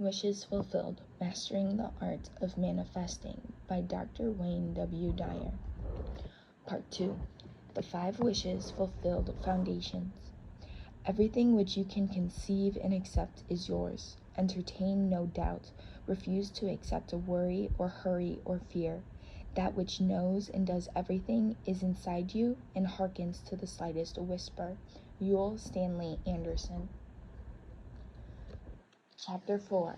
Wishes Fulfilled, Mastering the Art of Manifesting by Dr. Wayne W. Dyer. Part 2. The 5 Wishes Fulfilled Foundations. Everything which you can conceive and accept is yours. Entertain no doubt. Refuse to accept a worry or hurry or fear. That which knows and does everything is inside you and hearkens to the slightest whisper. Yule Stanley Anderson. Chapter 4.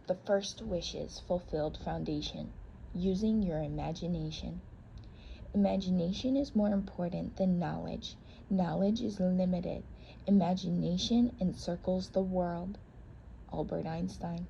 The First Wishes Fulfilled Foundation. Using your imagination. Imagination is more important than knowledge. Knowledge is limited. Imagination encircles the world. Albert Einstein.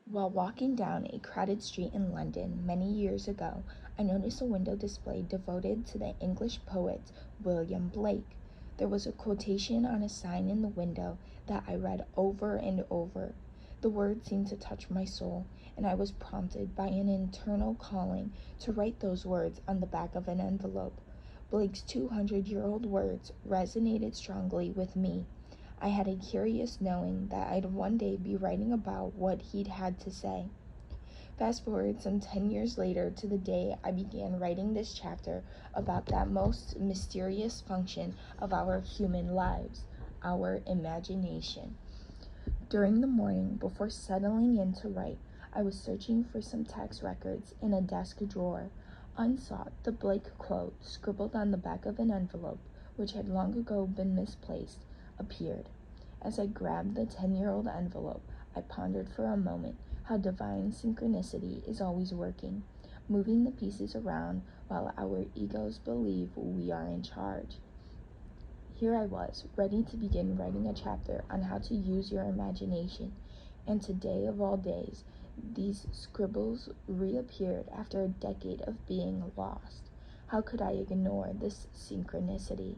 While walking down a crowded street in London many years ago, I noticed a window display devoted to the English poet William Blake. There was a quotation on a sign in the window that I read over and over. The words seemed to touch my soul, and I was prompted by an internal calling to write those words on the back of an envelope. Blake's 200-year-old words resonated strongly with me. I had a curious knowing that I'd one day be writing about what he'd had to say. Fast forward some 10 years later to the day I began writing this chapter about that most mysterious function of our human lives, our imagination. During the morning, before settling in to write, I was searching for some tax records in a desk drawer. Unsought, the Blake quote, scribbled on the back of an envelope, which had long ago been misplaced, appeared. As I grabbed the 10-year-old envelope, I pondered for a moment how divine synchronicity is always working, moving the pieces around while our egos believe we are in charge. Here I was, ready to begin writing a chapter on how to use your imagination, and today of all days, these scribbles reappeared after a decade of being lost. How could I ignore this synchronicity?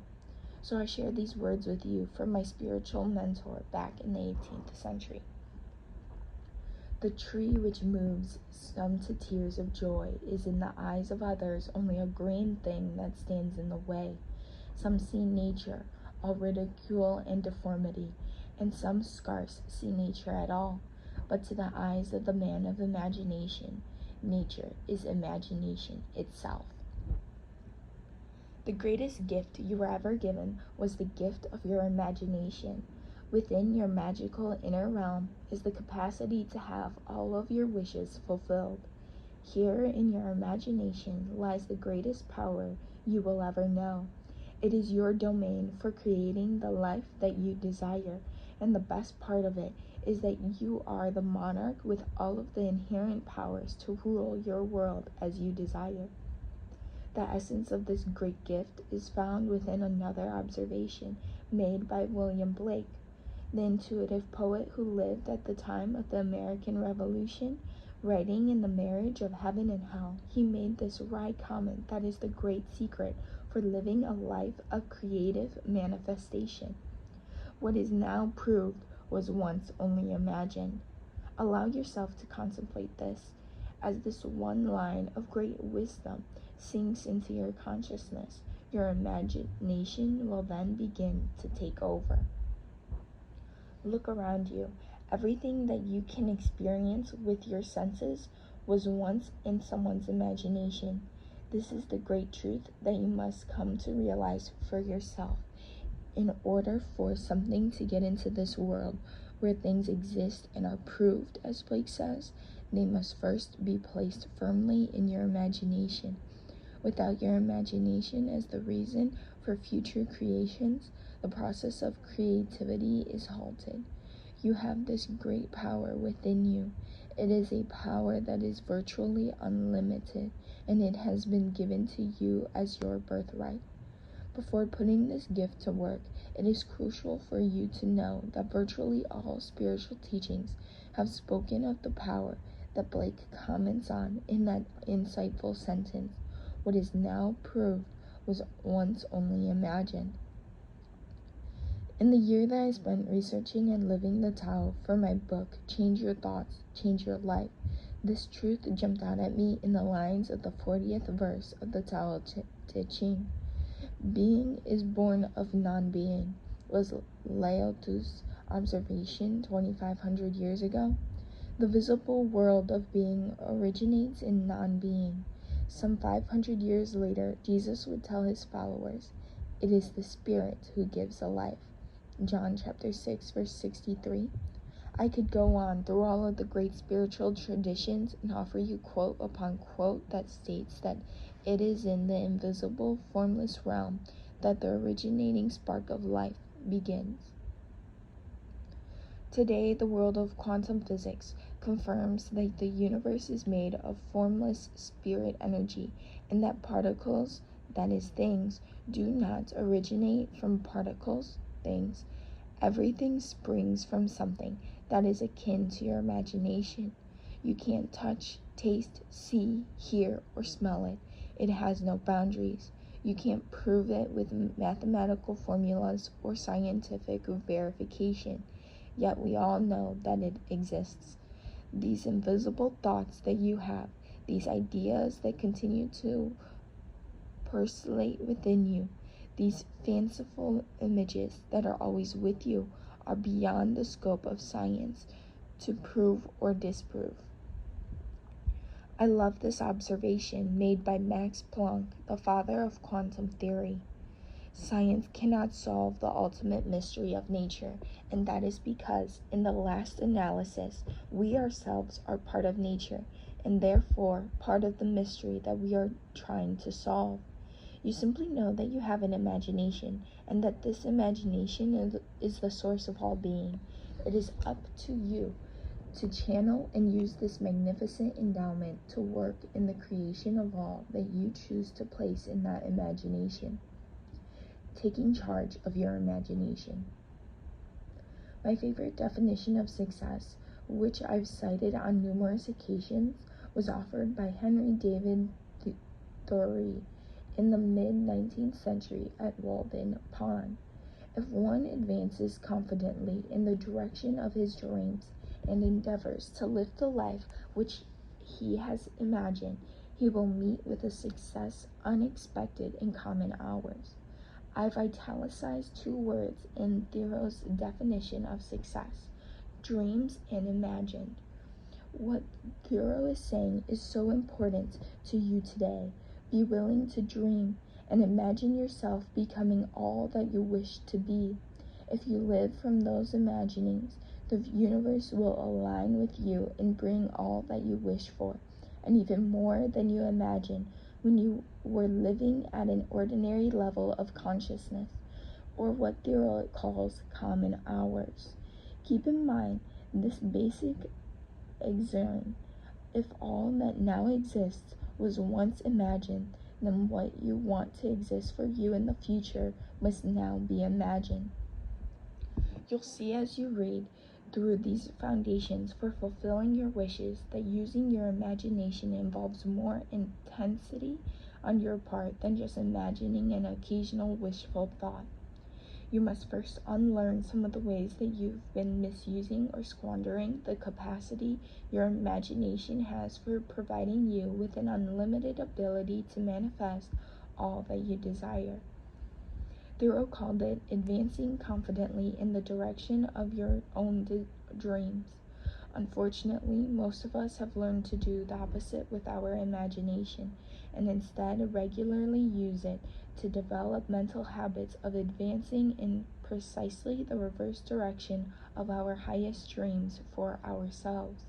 So I share these words with you from my spiritual mentor back in the 18th century. The tree which moves some to tears of joy is in the eyes of others only a green thing that stands in the way. Some see nature, all ridicule and deformity, and some scarce see nature at all. But to the eyes of the man of imagination, nature is imagination itself. The greatest gift you were ever given was the gift of your imagination. Within your magical inner realm is the capacity to have all of your wishes fulfilled. Here in your imagination lies the greatest power you will ever know. It is your domain for creating the life that you desire, and the best part of it is that you are the monarch with all of the inherent powers to rule your world as you desire. The essence of this great gift is found within another observation made by William Blake, the intuitive poet who lived at the time of the American Revolution. Writing in The Marriage of Heaven and Hell, he made this wry comment that is the great secret for living a life of creative manifestation. What is now proved was once only imagined. Allow yourself to contemplate this, as this one line of great wisdom sinks into your consciousness. Your imagination will then begin to take over. Look around you. Everything that you can experience with your senses was once in someone's imagination. This is the great truth that you must come to realize for yourself. In order for something to get into this world where things exist and are proved, as Blake says, they must first be placed firmly in your imagination. Without your imagination as the reason for future creations, the process of creativity is halted. You have this great power within you. It is a power that is virtually unlimited, and it has been given to you as your birthright. Before putting this gift to work, it is crucial for you to know that virtually all spiritual teachings have spoken of the power that Blake comments on in that insightful sentence. What is now proved was once only imagined. In the year that I spent researching and living the Tao for my book, Change Your Thoughts, Change Your Life, this truth jumped out at me in the lines of the 40th verse of the Tao Te Ching. Being is born of non-being, was Lao Tzu's observation 2,500 years ago. The visible world of being originates in non-being. Some 500 years later, Jesus would tell his followers, "It is the Spirit who gives the life." John chapter 6, verse 63. I could go on through all of the great spiritual traditions and offer you quote upon quote that states that it is in the invisible, formless realm that the originating spark of life begins. Today, the world of quantum physics confirms that the universe is made of formless spirit energy and that particles, that is things, do not originate from particles, things. Everything springs from something that is akin to your imagination. You can't touch, taste, see, hear, or smell it. It has no boundaries. You can't prove it with mathematical formulas or scientific verification. Yet we all know that it exists. These invisible thoughts that you have, these ideas that continue to percolate within you, these fanciful images that are always with you, are beyond the scope of science to prove or disprove. I love this observation made by Max Planck, the father of quantum theory. Science cannot solve the ultimate mystery of nature, and that is because, in the last analysis, we ourselves are part of nature, and therefore part of the mystery that we are trying to solve. You simply know that you have an imagination, and that this imagination is the source of all being. It is up to you to channel and use this magnificent endowment to work in the creation of all that you choose to place in that imagination. Taking charge of your imagination. My favorite definition of success, which I've cited on numerous occasions, was offered by Henry David Thoreau in the mid-19th century at Walden Pond. If one advances confidently in the direction of his dreams and endeavors to live the life which he has imagined, he will meet with a success unexpected in common hours. I've italicized two words in Thoreau's definition of success: dreams and imagined. What Thoreau is saying is so important to you today. Be willing to dream and imagine yourself becoming all that you wish to be. If you live from those imaginings, the universe will align with you and bring all that you wish for, and even more than you imagine when you were living at an ordinary level of consciousness, or what Thoreau calls common hours. Keep in mind this basic axiom: if all that now exists was once imagined, then what you want to exist for you in the future must now be imagined. You'll see as you read through these foundations for fulfilling your wishes that using your imagination involves more intensity on your part than just imagining an occasional wishful thought. You must first unlearn some of the ways that you've been misusing or squandering the capacity your imagination has for providing you with an unlimited ability to manifest all that you desire. Thoreau called it advancing confidently in the direction of your own dreams. Unfortunately, most of us have learned to do the opposite with our imagination, and instead regularly use it to develop mental habits of advancing in precisely the reverse direction of our highest dreams for ourselves.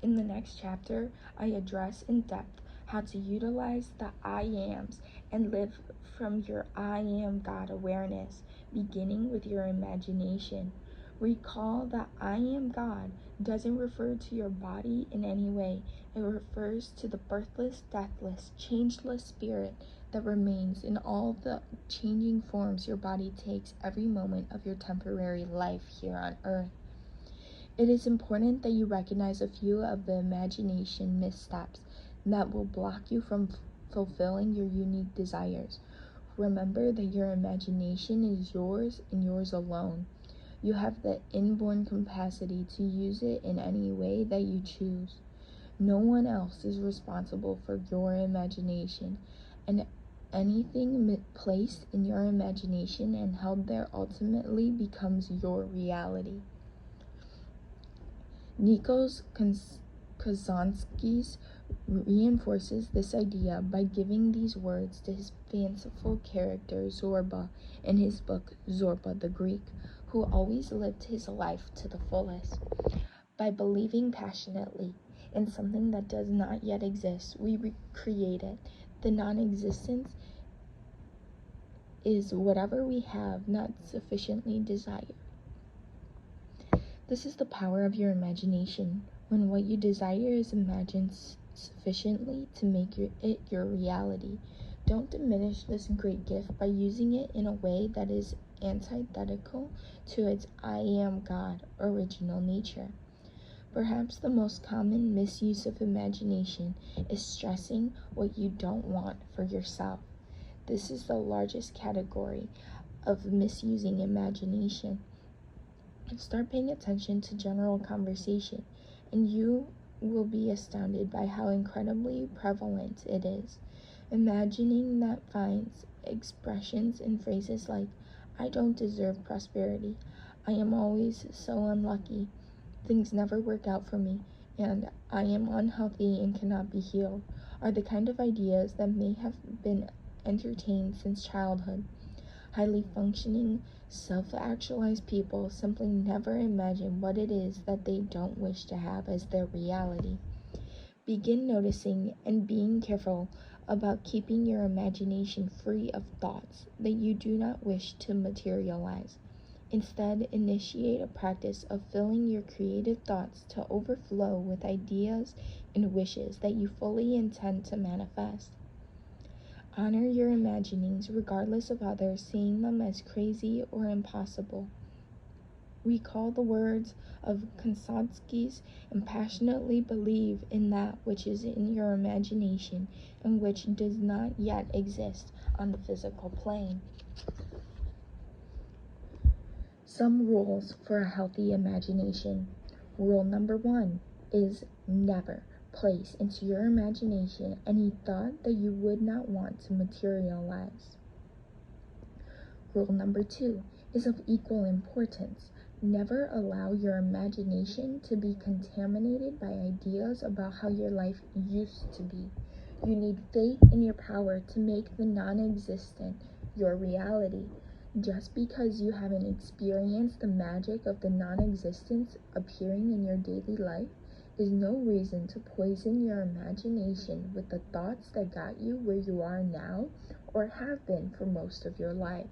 In the next chapter, I address in depth how to utilize the I ams and live from your I am God awareness, beginning with your imagination. Recall that I am God doesn't refer to your body in any way. It refers to the birthless, deathless, changeless spirit that remains in all the changing forms your body takes every moment of your temporary life here on earth. It is important that you recognize a few of the imagination missteps that will block you from fulfilling your unique desires. Remember that your imagination is yours and yours alone. You have the inborn capacity to use it in any way that you choose. No one else is responsible for your imagination, and Anything placed in your imagination and held there ultimately becomes your reality. Nikos Kazantzakis reinforces this idea by giving these words to his fanciful character Zorba in his book Zorba the Greek, who always lived his life to the fullest. By believing passionately in something that does not yet exist, we recreate it. The non-existence is whatever we have not sufficiently desired. This is the power of your imagination, when what you desire is imagined sufficiently to make it your reality. Don't diminish this great gift by using it in a way that is antithetical to its I am God original nature. Perhaps the most common misuse of imagination is stressing what you don't want for yourself. This is the largest category of misusing imagination. Start paying attention to general conversation, and you will be astounded by how incredibly prevalent it is. Imagining that finds expressions in phrases like, I don't deserve prosperity, I am always so unlucky, things never work out for me, and I am unhealthy and cannot be healed, are the kind of ideas that may have been entertained since childhood. Highly functioning, self-actualized people simply never imagine what it is that they don't wish to have as their reality. Begin noticing and being careful about keeping your imagination free of thoughts that you do not wish to materialize. Instead, initiate a practice of filling your creative thoughts to overflow with ideas and wishes that you fully intend to manifest. Honor your imaginings regardless of others seeing them as crazy or impossible. Recall the words of Kazantzakis and passionately believe in that which is in your imagination and which does not yet exist on the physical plane. Some rules for a healthy imagination. Rule number 1 is never place into your imagination any thought that you would not want to materialize. Rule number 2 is of equal importance. Never allow your imagination to be contaminated by ideas about how your life used to be. You need faith in your power to make the non-existent your reality. Just because you haven't experienced the magic of the non-existence appearing in your daily life is no reason to poison your imagination with the thoughts that got you where you are now or have been for most of your life.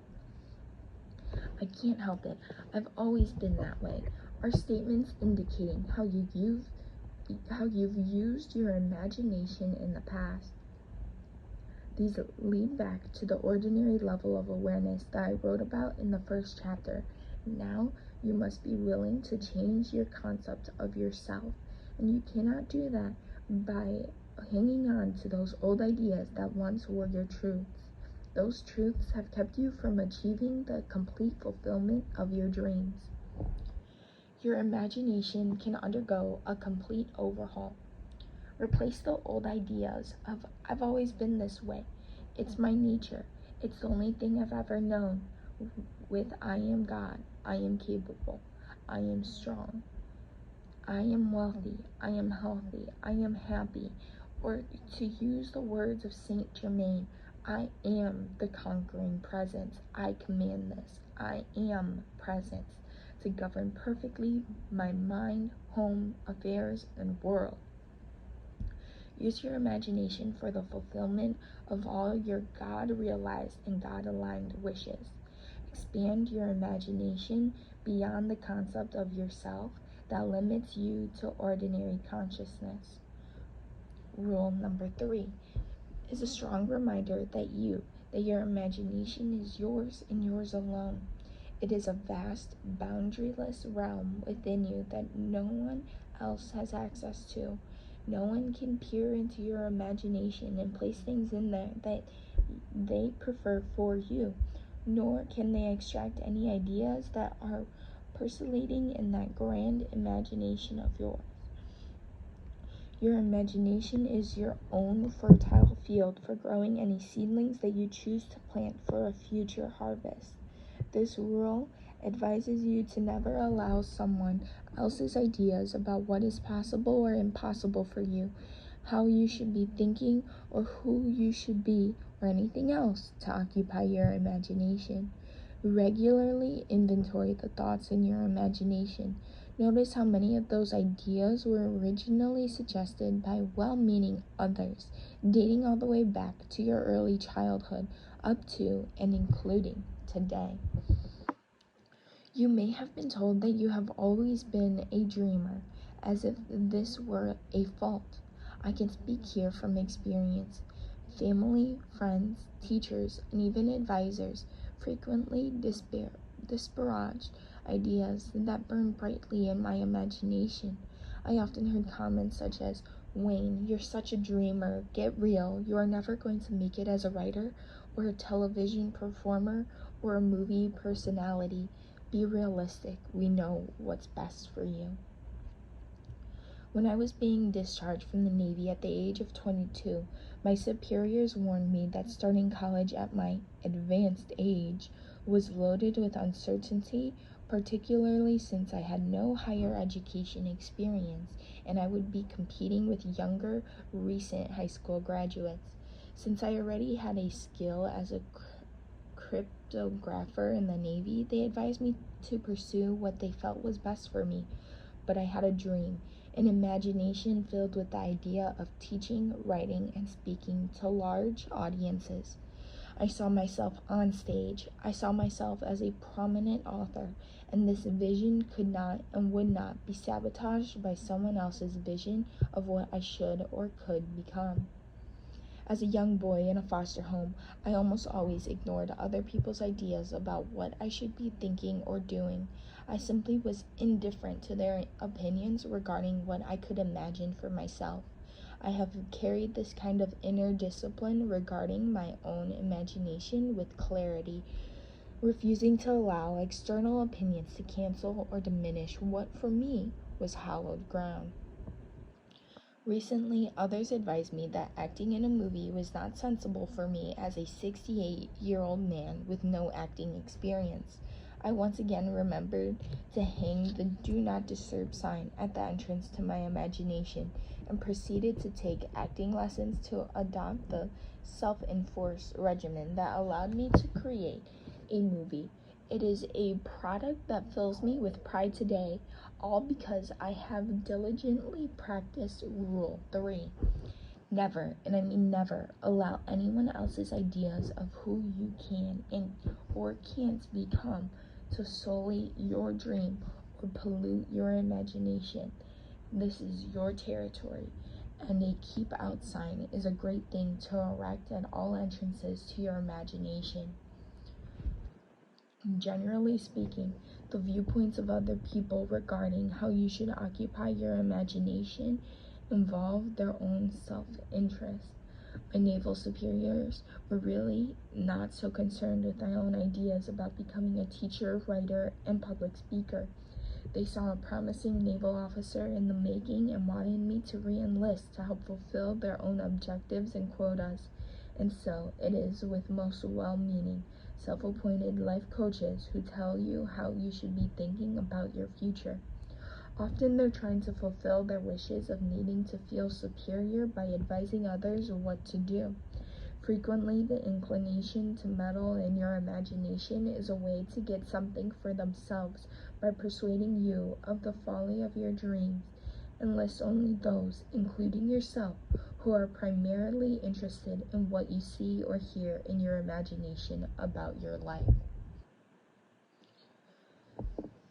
I can't help it. I've always been that way. Are statements indicating how you've used your imagination in the past. These lead back to the ordinary level of awareness that I wrote about in the first chapter. Now you must be willing to change your concept of yourself, and you cannot do that by hanging on to those old ideas that once were your truths. Those truths have kept you from achieving the complete fulfillment of your dreams. Your imagination can undergo a complete overhaul. Replace the old ideas of, I've always been this way, it's my nature, it's the only thing I've ever known, with I am God, I am capable, I am strong, I am wealthy, I am healthy, I am happy, or to use the words of Saint Germain, I am the conquering presence, I command this, I am presence, to govern perfectly my mind, home, affairs, and world. Use your imagination for the fulfillment of all your God-realized and God-aligned wishes. Expand your imagination beyond the concept of yourself that limits you to ordinary consciousness. Rule number 3 is a strong reminder that your imagination is yours and yours alone. It is a vast, boundaryless realm within you that no one else has access to. No one can peer into your imagination and place things in there that they prefer for you, nor can they extract any ideas that are percolating in that grand imagination of yours. Your imagination is your own fertile field for growing any seedlings that you choose to plant for a future harvest. This rule advises you to never allow someone else's ideas about what is possible or impossible for you, how you should be thinking, or who you should be, or anything else to occupy your imagination. Regularly inventory the thoughts in your imagination. Notice how many of those ideas were originally suggested by well-meaning others, dating all the way back to your early childhood, up to and including today. You may have been told that you have always been a dreamer, as if this were a fault. I can speak here from experience. Family, friends, teachers, and even advisors frequently disparaged ideas that burned brightly in my imagination. I often heard comments such as, "Wayne, you're such a dreamer, get real, you are never going to make it as a writer, or a television performer, or a movie personality. Be realistic, we know what's best for you." When I was being discharged from the Navy at the age of 22, my superiors warned me that starting college at my advanced age was loaded with uncertainty, particularly since I had no higher education experience and I would be competing with younger, recent high school graduates. Since I already had a skill as a cryptographer in the Navy, they advised me to pursue what they felt was best for me. But I had a dream, an imagination filled with the idea of teaching, writing, and speaking to large audiences. I saw myself on stage. I saw myself as a prominent author, and this vision could not and would not be sabotaged by someone else's vision of what I should or could become. As a young boy in a foster home, I almost always ignored other people's ideas about what I should be thinking or doing. I simply was indifferent to their opinions regarding what I could imagine for myself. I have carried this kind of inner discipline regarding my own imagination with clarity, refusing to allow external opinions to cancel or diminish what for me was hallowed ground. Recently, others advised me that acting in a movie was not sensible for me as a 68-year-old man with no acting experience. I once again remembered to hang the "Do Not Disturb" sign at the entrance to my imagination and proceeded to take acting lessons to adopt the self-enforced regimen that allowed me to create a movie. It is a product that fills me with pride today, all because I have diligently practiced Rule 3. Never, and I mean never, allow anyone else's ideas of who you can and or can't become to sully your dream or pollute your imagination. This is your territory, and a keep out sign is a great thing to erect at all entrances to your imagination. Generally speaking, the viewpoints of other people regarding how you should occupy your imagination involve their own self-interest. My naval superiors were really not so concerned with my own ideas about becoming a teacher, writer, and public speaker. They saw a promising naval officer in the making and wanted me to re-enlist to help fulfill their own objectives and quotas. And so it is with most well-meaning, self-appointed life coaches who tell you how you should be thinking about your future. Often they're trying to fulfill their wishes of needing to feel superior by advising others what to do. Frequently, the inclination to meddle in your imagination is a way to get something for themselves by persuading you of the folly of your dreams. Enlist only those, including yourself, who are primarily interested in what you see or hear in your imagination about your life.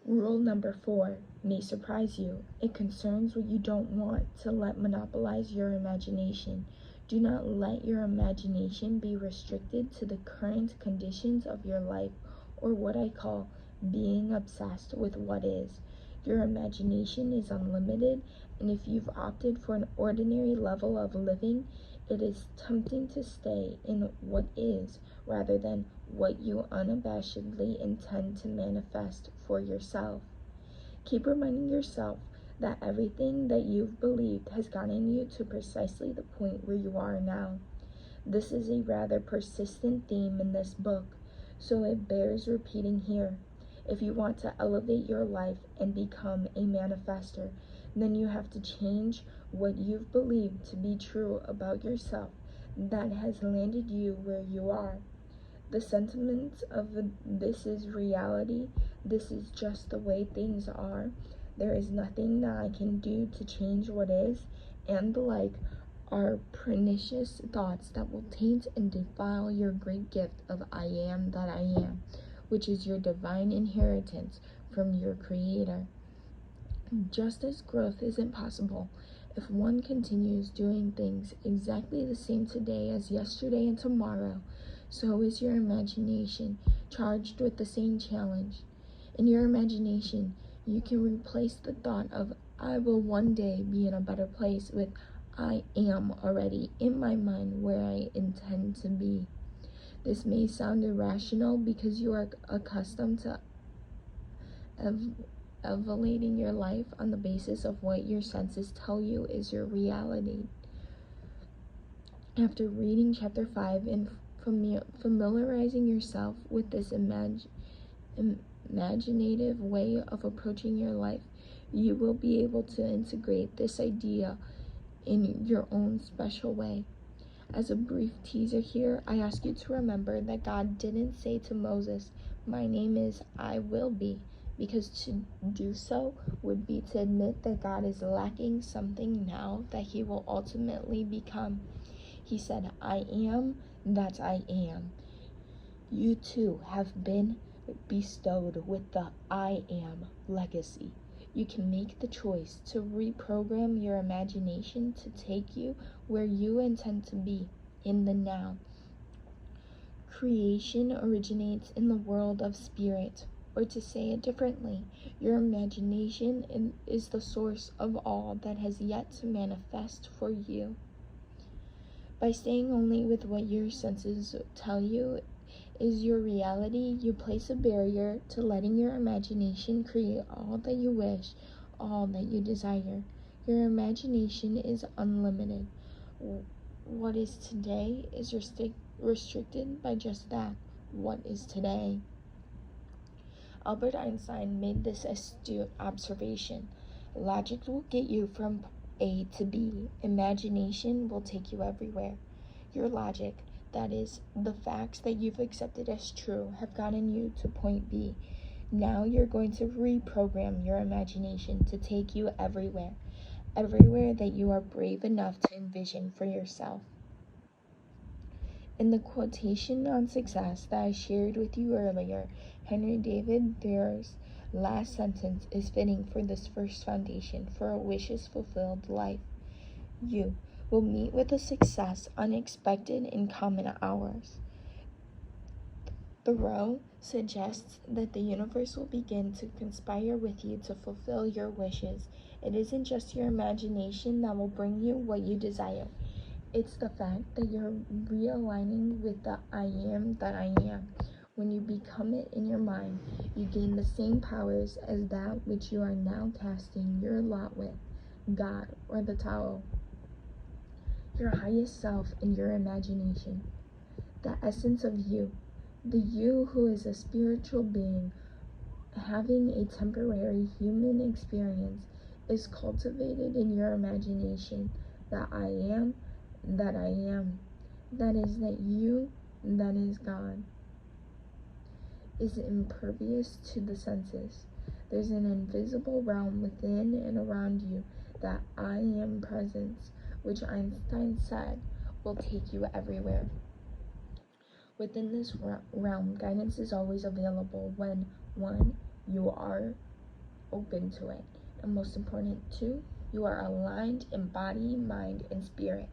Rule number 4 may surprise you. It concerns what you don't want to let monopolize your imagination. Do not let your imagination be restricted to the current conditions of your life, or what I call being obsessed with what is. Your imagination is unlimited, and if you've opted for an ordinary level of living, it is tempting to stay in what is rather than what you unabashedly intend to manifest for yourself. Keep reminding yourself that everything that you've believed has gotten you to precisely the point where you are now. This is a rather persistent theme in this book, so it bears repeating here. If you want to elevate your life and become a manifester, then you have to change what you've believed to be true about yourself that has landed you where you are. The sentiment of this is reality, this is just the way things are, there is nothing that I can do to change what is, and the like are pernicious thoughts that will taint and defile your great gift of I am that I am, which is your divine inheritance from your Creator. Just as growth isn't possible if one continues doing things exactly the same today as yesterday and tomorrow, so is your imagination charged with the same challenge. In your imagination, you can replace the thought of I will one day be in a better place with I am already in my mind where I intend to be. This may sound irrational because you are accustomed to evaluating your life on the basis of what your senses tell you is your reality. After reading chapter 5 and familiarizing yourself with this imaginative way of approaching your life, you will be able to integrate this idea in your own special way. As a brief teaser here, I ask you to remember that God didn't say to Moses, "My name is I will be," because to do so would be to admit that God is lacking something now that he will ultimately become. He said, "I am that I am." You too have been bestowed with the I am legacy. You can make the choice to reprogram your imagination to take you where you intend to be in the now. Creation originates in the world of spirit, or to say it differently, your imagination is the source of all that has yet to manifest for you. By staying only with what your senses tell you is your reality, you place a barrier to letting your imagination create all that you wish, all that you desire. Your imagination is unlimited. What is today is restricted by just that. What is today? Albert Einstein made this astute observation. Logic will get you from A to B. Imagination will take you everywhere. Your logic, that is, the facts that you've accepted as true, have gotten you to point B. Now you're going to reprogram your imagination to take you everywhere that you are brave enough to envision for yourself. In the quotation on success that I shared with you earlier, Henry David Thoreau's last sentence is fitting for this first foundation for a wishes fulfilled life. You will meet with a success unexpected in common hours. Thoreau suggests that the universe will begin to conspire with you to fulfill your wishes. It isn't just your imagination that will bring you what you desire. It's the fact that you're realigning with the I am that I am. When you become it in your mind, you gain the same powers as that which you are now casting your lot with, God or the Tao. Your highest self in your imagination, the essence of you, the you who is a spiritual being having a temporary human experience, is cultivated in your imagination. The I am that I am, that is that you, that is God, is impervious to the senses. There's an invisible realm within and around you, that I am presence, which Einstein said will take you everywhere. Within this realm, guidance is always available when, 1, you are open to it, and most important, 2, you are aligned in body, mind, and spirit.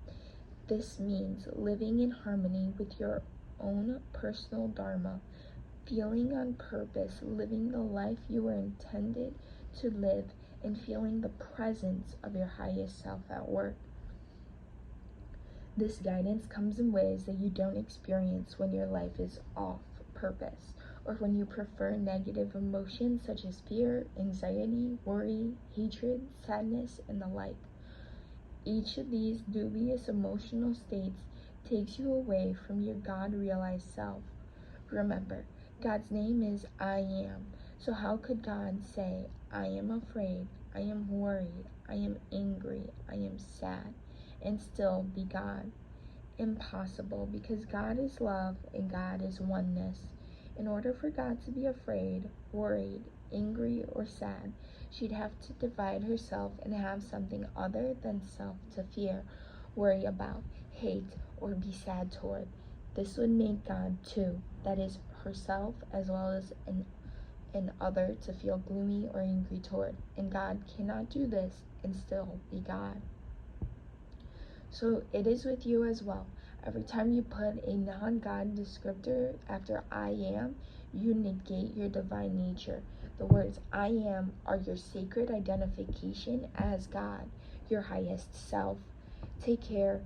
This means living in harmony with your own personal dharma, feeling on purpose, living the life you were intended to live, and feeling the presence of your highest self at work. This guidance comes in ways that you don't experience when your life is off purpose, or when you prefer negative emotions such as fear, anxiety, worry, hatred, sadness, and the like. Each of these dubious emotional states takes you away from your God-realized self. Remember, God's name is I am. So how could God say, I am afraid, I am worried, I am angry, I am sad, and still be God? Impossible, because God is love and God is oneness. In order for God to be afraid, worried, angry, or sad, she'd have to divide herself and have something other than self to fear, worry about, hate, or be sad toward. This would make God two, that is, herself as well as an other to feel gloomy or angry toward. And God cannot do this and still be God. So it is with you as well. Every time you put a non-God descriptor after I am, you negate your divine nature. The words I am are your sacred identification as God, your highest self. Take care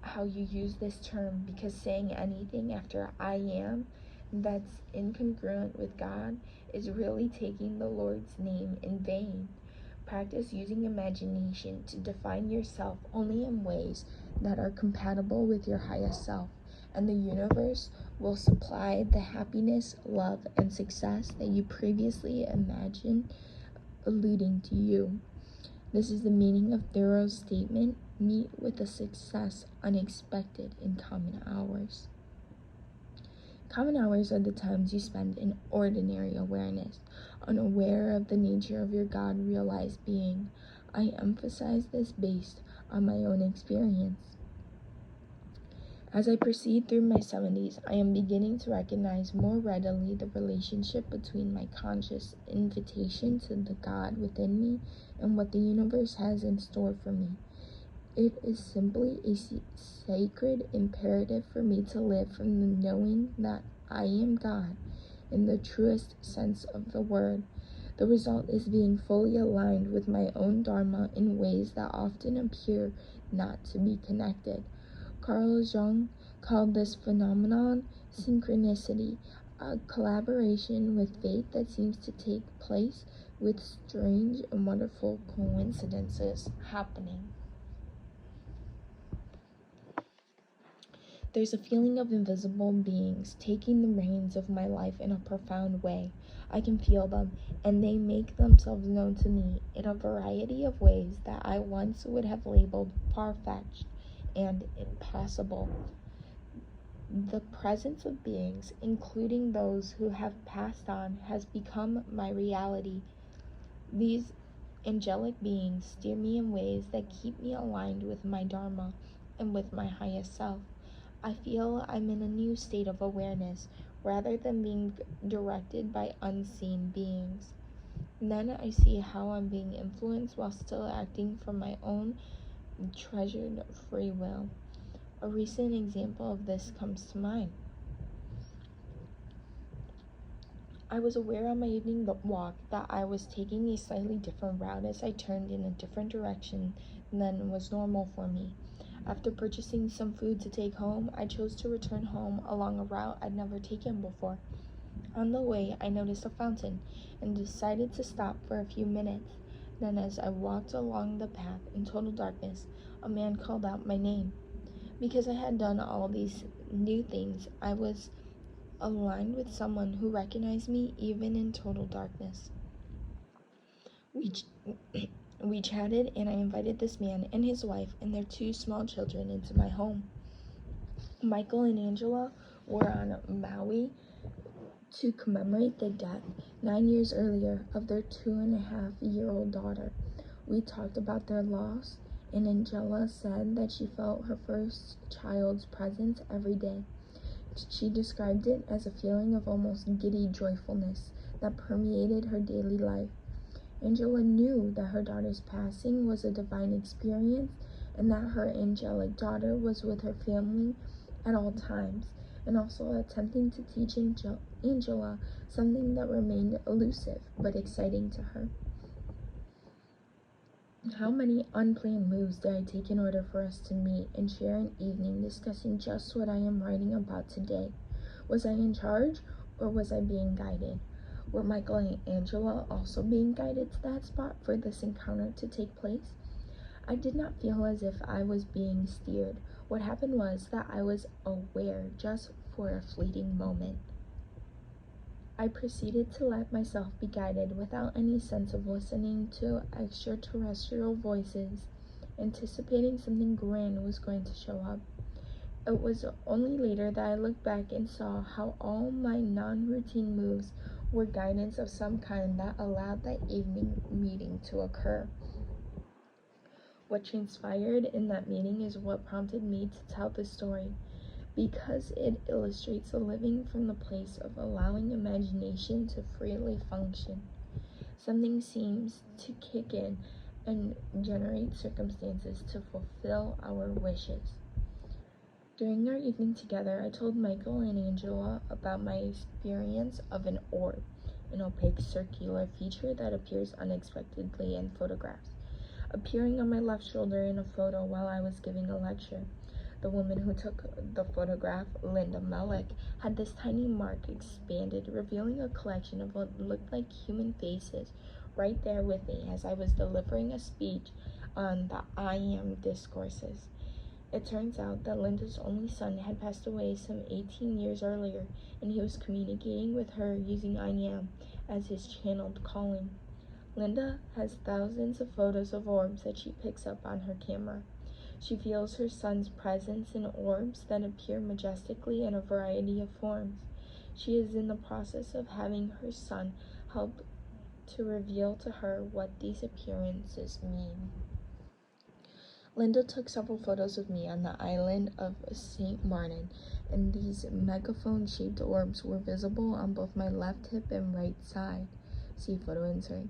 how you use this term, because saying anything after I am that's incongruent with God is really taking the Lord's name in vain. Practice using imagination to define yourself only in ways that are compatible with your highest self, and the universe will supply the happiness, love, and success that you previously imagined alluding to you. This is the meaning of Thoreau's statement, meet with a success unexpected in common hours. Common hours are the times you spend in ordinary awareness, unaware of the nature of your God-realized being. I emphasize this based on my own experience. As I proceed through my 70s, I am beginning to recognize more readily the relationship between my conscious invitation to the God within me and what the universe has in store for me. It is simply a sacred imperative for me to live from the knowing that I am God in the truest sense of the word. The result is being fully aligned with my own Dharma in ways that often appear not to be connected. Carl Jung called this phenomenon synchronicity, a collaboration with fate that seems to take place with strange and wonderful coincidences happening. There's a feeling of invisible beings taking the reins of my life in a profound way. I can feel them, and they make themselves known to me in a variety of ways that I once would have labeled far-fetched and impossible. The presence of beings, including those who have passed on, has become my reality. These angelic beings steer me in ways that keep me aligned with my Dharma and with my highest self. I feel I'm in a new state of awareness rather than being directed by unseen beings. Then I see how I'm being influenced while still acting from my own treasured free will. A recent example of this comes to mind. I was aware on my evening walk that I was taking a slightly different route as I turned in a different direction than was normal for me. After purchasing some food to take home, I chose to return home along a route I'd never taken before. On the way, I noticed a fountain and decided to stop for a few minutes. Then, as I walked along the path in total darkness, a man called out my name. Because I had done all these new things, I was aligned with someone who recognized me even in total darkness. We chatted, and I invited this man and his wife and their 2 small children into my home. Michael and Angela were on Maui to commemorate the death 9 years earlier of their 2.5-year-old daughter. We talked about their loss, and Angela said that she felt her first child's presence every day. She described it as a feeling of almost giddy joyfulness that permeated her daily life. Angela knew that her daughter's passing was a divine experience and that her angelic daughter was with her family at all times, and also attempting to teach Angela something that remained elusive but exciting to her. How many unplanned moves did I take in order for us to meet and share an evening discussing just what I am writing about today? Was I in charge, or was I being guided? Were Michael and Angela also being guided to that spot for this encounter to take place? I did not feel as if I was being steered. What happened was that I was aware just for a fleeting moment. I proceeded to let myself be guided without any sense of listening to extraterrestrial voices, anticipating something grand was going to show up. It was only later that I looked back and saw how all my non-routine moves were guidance of some kind that allowed that evening meeting to occur. What transpired in that meeting is what prompted me to tell this story, because it illustrates living from the place of allowing imagination to freely function. Something seems to kick in and generate circumstances to fulfill our wishes. During our evening together, I told Michael and Angela about my experience of an orb, an opaque circular feature that appears unexpectedly in photographs, appearing on my left shoulder in a photo while I was giving a lecture. The woman who took the photograph, Linda Melick, had this tiny mark expanded, revealing a collection of what looked like human faces right there with me as I was delivering a speech on the I Am discourses. It turns out that Linda's only son had passed away some 18 years earlier, and he was communicating with her using I Am as his channeled calling. Linda has thousands of photos of orbs that she picks up on her camera. She feels her son's presence in orbs that appear majestically in a variety of forms. She is in the process of having her son help to reveal to her what these appearances mean. Linda took several photos of me on the island of St. Martin, and these megaphone-shaped orbs were visible on both my left hip and right side. See photo insert.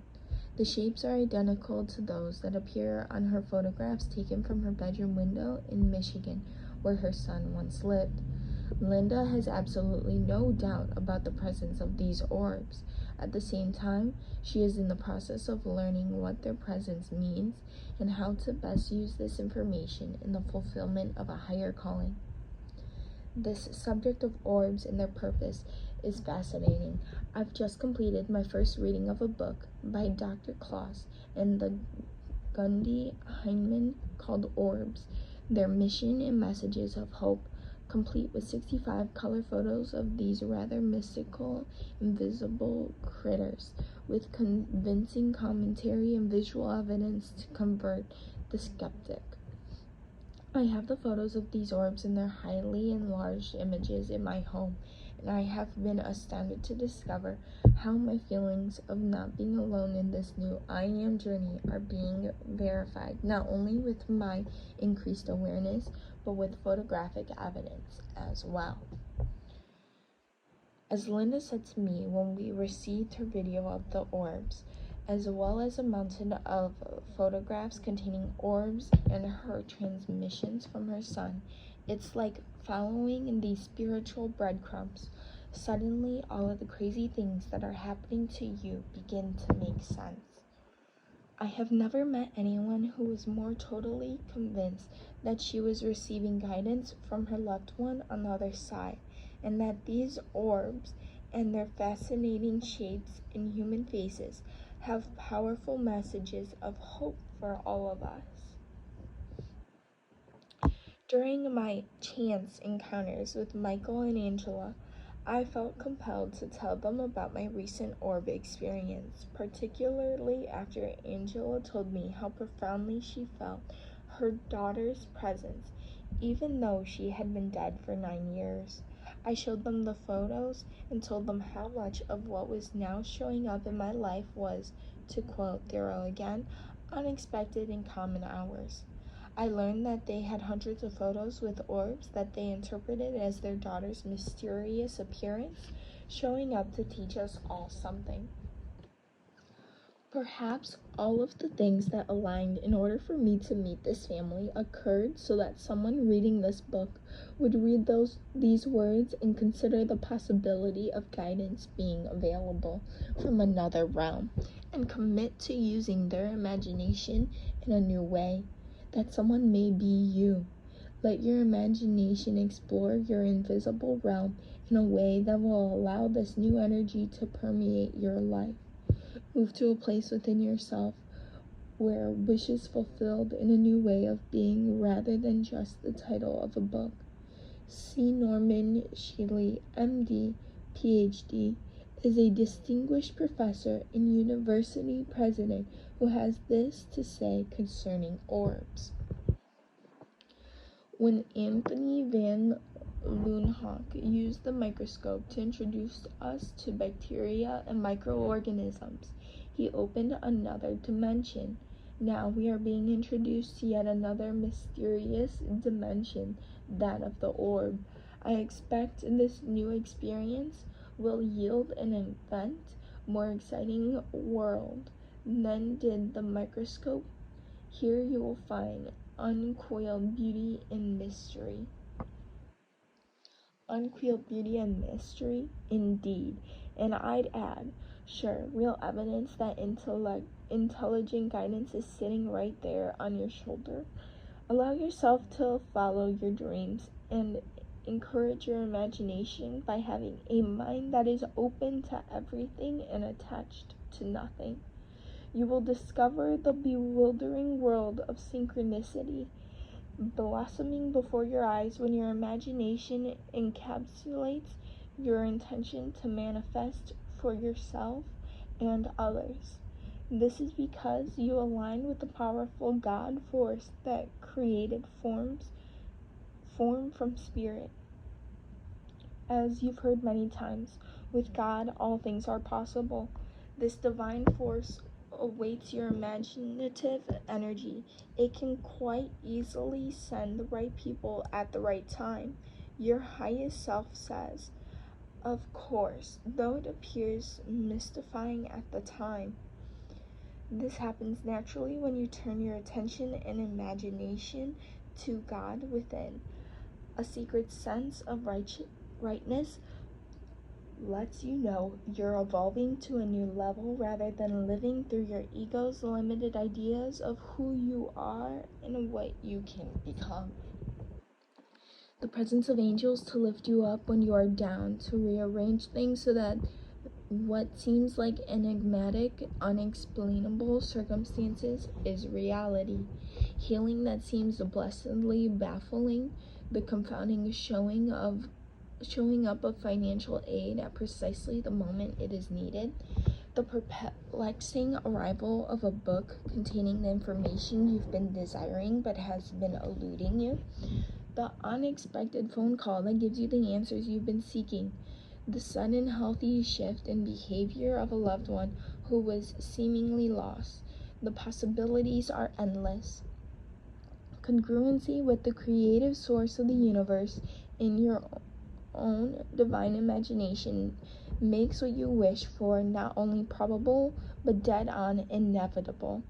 The shapes are identical to those that appear on her photographs taken from her bedroom window in Michigan, where her son once lived. Linda has absolutely no doubt about the presence of these orbs. At the same time, she is in the process of learning what their presence means and how to best use this information in the fulfillment of a higher calling. This subject of orbs and their purpose is fascinating. I've just completed my first reading of a book by Dr. Klaus and the Gundy Heinemann called Orbs, Their Mission and Messages of Hope, complete with 65 color photos of these rather mystical, invisible critters, with convincing commentary and visual evidence to convert the skeptic. I have the photos of these orbs and their highly enlarged images in my home, and I have been astounded to discover how my feelings of not being alone in this new I Am journey are being verified, not only with my increased awareness, but with photographic evidence as well. As Linda said to me when we received her video of the orbs, as well as a mountain of photographs containing orbs and her transmissions from her son, it's like following in these spiritual breadcrumbs. Suddenly, all of the crazy things that are happening to you begin to make sense. I have never met anyone who was more totally convinced that she was receiving guidance from her loved one on the other side, and that these orbs and their fascinating shapes in human faces have powerful messages of hope for all of us. During my chance encounters with Michael and Angela, I felt compelled to tell them about my recent orb experience, particularly after Angela told me how profoundly she felt her daughter's presence, even though she had been dead for 9 years. I showed them the photos and told them how much of what was now showing up in my life was, to quote Thoreau again, unexpected and common hours. I learned that they had hundreds of photos with orbs that they interpreted as their daughter's mysterious appearance, showing up to teach us all something. Perhaps all of the things that aligned in order for me to meet this family occurred so that someone reading this book would read these words and consider the possibility of guidance being available from another realm and commit to using their imagination in a new way. That someone may be you. Let your imagination explore your invisible realm in a way that will allow this new energy to permeate your life. Move to a place within yourself where wishes fulfilled in a new way of being rather than just the title of a book. C. Norman Shealy, MD, PhD, is a distinguished professor and university president who has this to say concerning orbs. When Anthony van Leeuwenhoek used the microscope to introduce us to bacteria and microorganisms, he opened another dimension. Now we are being introduced to yet another mysterious dimension, that of the orb. I expect this new experience will yield an event more exciting world than did the microscope. Here you will find uncoiled beauty and mystery. Uncoiled beauty and mystery, indeed, and I'd add, sure, real evidence that intelligent guidance is sitting right there on your shoulder. Allow yourself to follow your dreams and encourage your imagination by having a mind that is open to everything and attached to nothing. You will discover the bewildering world of synchronicity blossoming before your eyes when your imagination encapsulates your intention to manifest for yourself and others. This is because you align with the powerful God force that created form from spirit. As you've heard many times, with God all things are possible. This divine force awaits your imaginative energy. It can quite easily send the right people at the right time. Your highest self says, of course, though it appears mystifying at the time. This happens naturally when you turn your attention and imagination to God within. A secret sense of rightness lets you know you're evolving to a new level rather than living through your ego's limited ideas of who you are and what you can become. The presence of angels to lift you up when you are down, to rearrange things so that what seems like enigmatic, unexplainable circumstances is reality. Healing that seems blessedly baffling, the confounding showing up of financial aid at precisely the moment it is needed, the perplexing arrival of a book containing the information you've been desiring but has been eluding you, the unexpected phone call that gives you the answers you've been seeking, the sudden healthy shift in behavior of a loved one who was seemingly lost. The possibilities are endless. Congruency with the creative source of the universe in your own divine imagination makes what you wish for not only probable but dead on inevitable.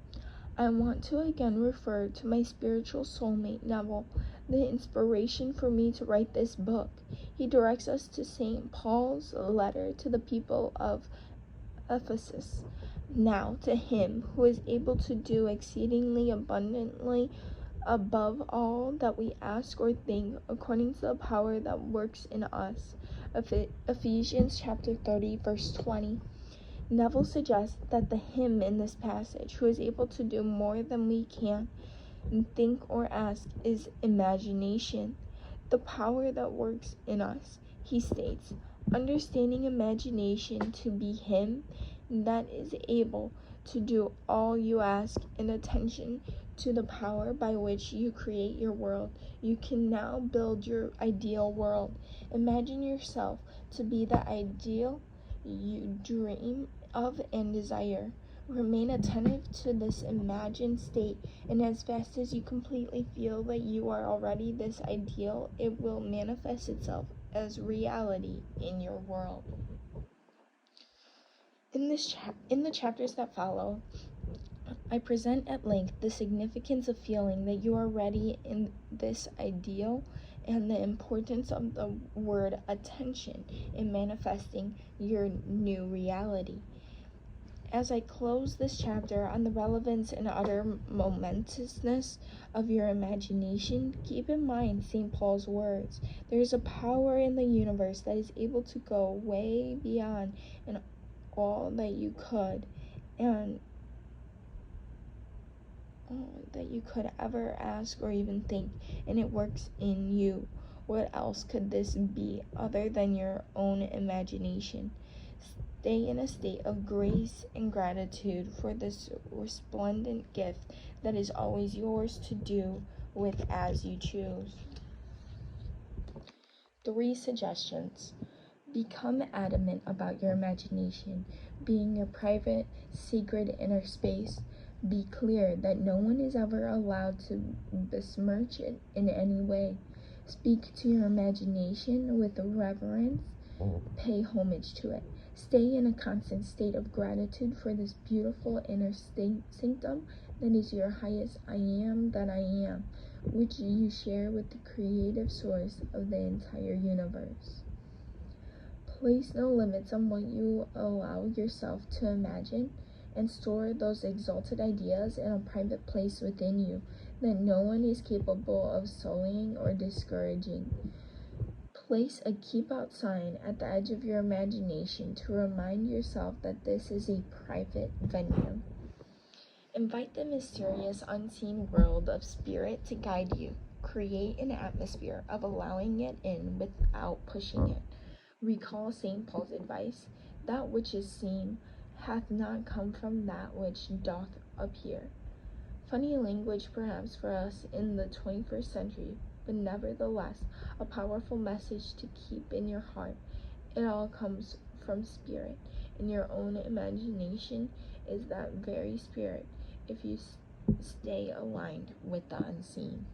I want to again refer to my spiritual soulmate Neville, the inspiration for me to write this book. He directs us to St. Paul's letter to the people of Ephesus. Now to him who is able to do exceedingly abundantly above all that we ask or think, according to the power that works in us. Ephesians chapter 30, verse 20. Neville suggests that the him in this passage, who is able to do more than we can think or ask, is imagination, the power that works in us. He states, understanding imagination to be him that is able to do all you ask, in attention to the power by which you create your world. You can now build your ideal world. Imagine yourself to be the ideal you dream of and desire. Remain attentive to this imagined state, and as fast as you completely feel that you are already this ideal, it will manifest itself as reality in your world. In the chapters that follow, I present at length the significance of feeling that you are ready in this ideal and the importance of the word attention in manifesting your new reality. As I close this chapter on the relevance and utter momentousness of your imagination, keep in mind St. Paul's words. There is a power in the universe that is able to go way beyond and all that you could and that you could ever ask or even think, and it works in you. What else could this be other than your own imagination? Stay in a state of grace and gratitude for this resplendent gift that is always yours to do with as you choose. 3 suggestions. Become adamant about your imagination being your private, sacred inner space. Be clear that no one is ever allowed to besmirch it in any way. Speak to your imagination with reverence. Pay homage to it. Stay in a constant state of gratitude for this beautiful inner sanctum that is your highest I am that I am, which you share with the creative source of the entire universe. Place no limits on what you allow yourself to imagine, and store those exalted ideas in a private place within you that no one is capable of sullying or discouraging. Place a keep out sign at the edge of your imagination to remind yourself that this is a private venue. Invite the mysterious unseen world of spirit to guide you. Create an atmosphere of allowing it in without pushing it. Recall St. Paul's advice, that which is seen hath not come from that which doth appear. Funny language perhaps for us in the 21st century, but nevertheless a powerful message to keep in your heart. It all comes from spirit, and your own imagination is that very spirit if you stay aligned with the unseen.